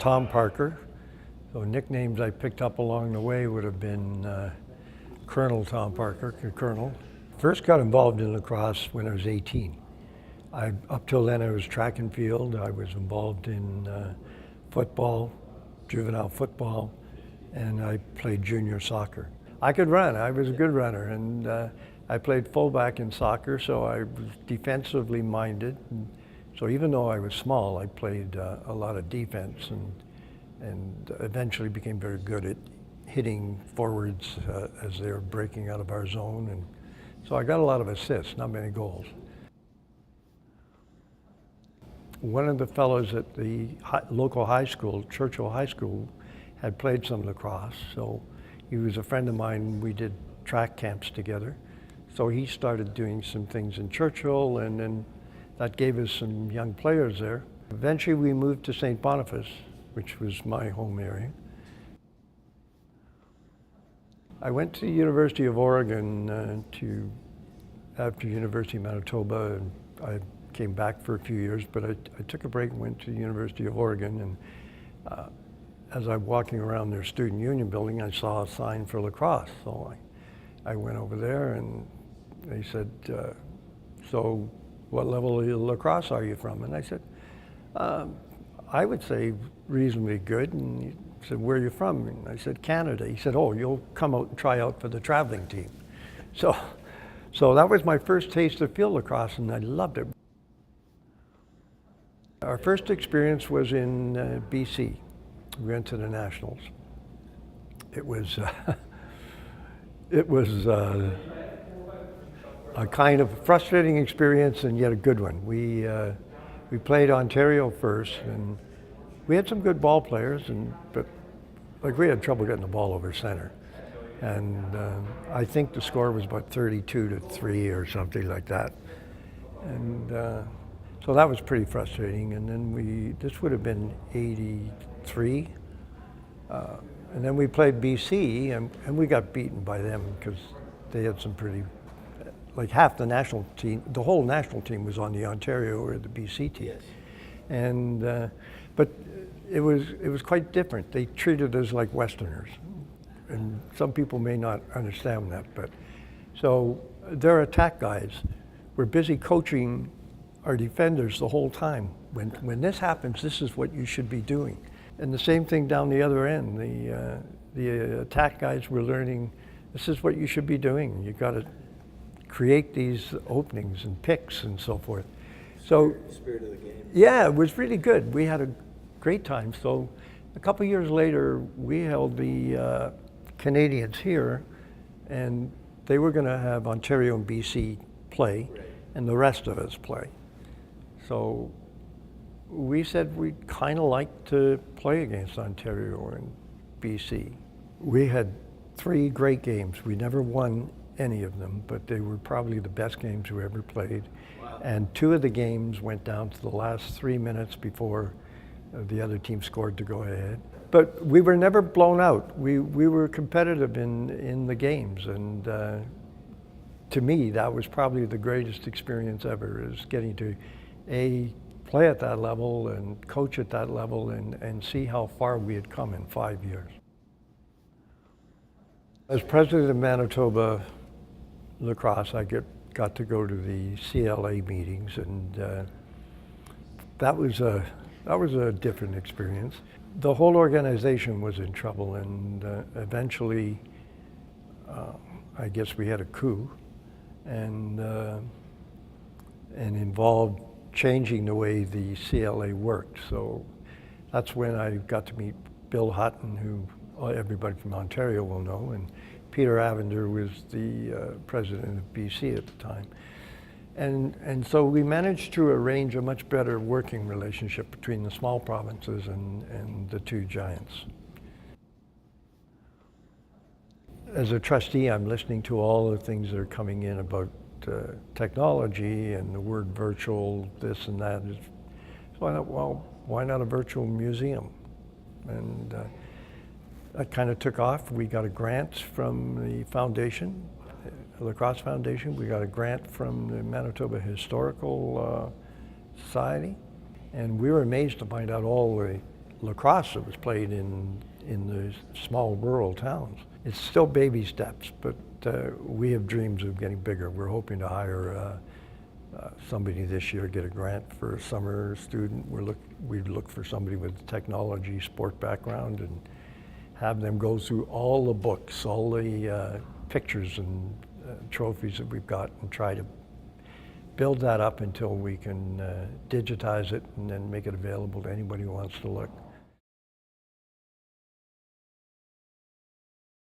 Tom Parker. So nicknames I picked up along the way would have been Colonel Tom Parker, Colonel. First got involved in lacrosse when I was 18. Up till then I was track and field. I was involved in football, juvenile football, and I played junior soccer. I could run, I was a good runner, and I played fullback in soccer, so I was defensively minded. And so even though I was small, I played a lot of defense and eventually became very good at hitting forwards as they were breaking out of our zone. And so I got a lot of assists, not many goals. One of the fellows at the local high school, Churchill High School, had played some lacrosse, so he was a friend of mine. We did track camps together. So he started doing some things in Churchill, and then that gave us some young players there. Eventually we moved to St. Boniface, which was my home area. I went to the University of Oregon after University of Manitoba, and I came back for a few years, but I took a break and went to the University of Oregon, and as I'm walking around their student union building, I saw a sign for lacrosse. So I went over there and they said, so what level of lacrosse are you from? And I said, I would say reasonably good. And he said, where are you from? And I said, Canada. He said, oh, you'll come out and try out for the traveling team. So that was my first taste of field lacrosse, and I loved it. Our first experience was in BC. We went to the Nationals. It was a kind of frustrating experience and yet a good one. We played Ontario first, and we had some good ball players, but like we had trouble getting the ball over center. And I think the score was about 32-3 or something like that. And so that was pretty frustrating. And then this would have been 83. And then we played BC, and we got beaten by them because they had some pretty, like half the national team, the whole national team was on the Ontario or the BC team. Yes. And, but it was quite different. They treated us like Westerners. And some people may not understand that, but so their attack guys were busy coaching our defenders the whole time. When this happens, this is what you should be doing. And the same thing down the other end. The attack guys were learning, this is what you should be doing. You got to create these openings and picks and so forth. So spirit of the game. Yeah, it was really good. We had a great time. So a couple years later, we held the Canadians here, and they were going to have Ontario and BC play, right, and the rest of us play. So we said we'd kind of like to play against Ontario and BC. We had 3 great games. We never won any of them, but they were probably the best games we ever played. Wow. And 2 of the games went down to the last 3 minutes before the other team scored to go ahead. But we were never blown out. We were competitive in the games, and to me, that was probably the greatest experience ever, is getting to play at that level and coach at that level and see how far we had come in 5 years. As president of Manitoba Lacrosse, I got to go to the CLA meetings, and that was a different experience. The whole organization was in trouble, and eventually, I guess we had a coup, and involved changing the way the CLA worked. So that's when I got to meet Bill Hutton, who everybody from Ontario will know, and Peter Avender was the president of BC at the time. And so we managed to arrange a much better working relationship between the small provinces and the 2 giants. As a trustee, I'm listening to all the things that are coming in about technology and the word virtual, this and that. So I thought, well, why not a virtual museum? And that kind of took off. We got a grant from the foundation, the Lacrosse Foundation. We got a grant from the Manitoba Historical Society. And we were amazed to find out all the lacrosse that was played in the small rural towns. It's still baby steps, but we have dreams of getting bigger. We're hoping to hire somebody this year, get a grant for a summer student. We'd look for somebody with a technology sport background and have them go through all the books, all the pictures and trophies that we've got, and try to build that up until we can digitize it and then make it available to anybody who wants to look.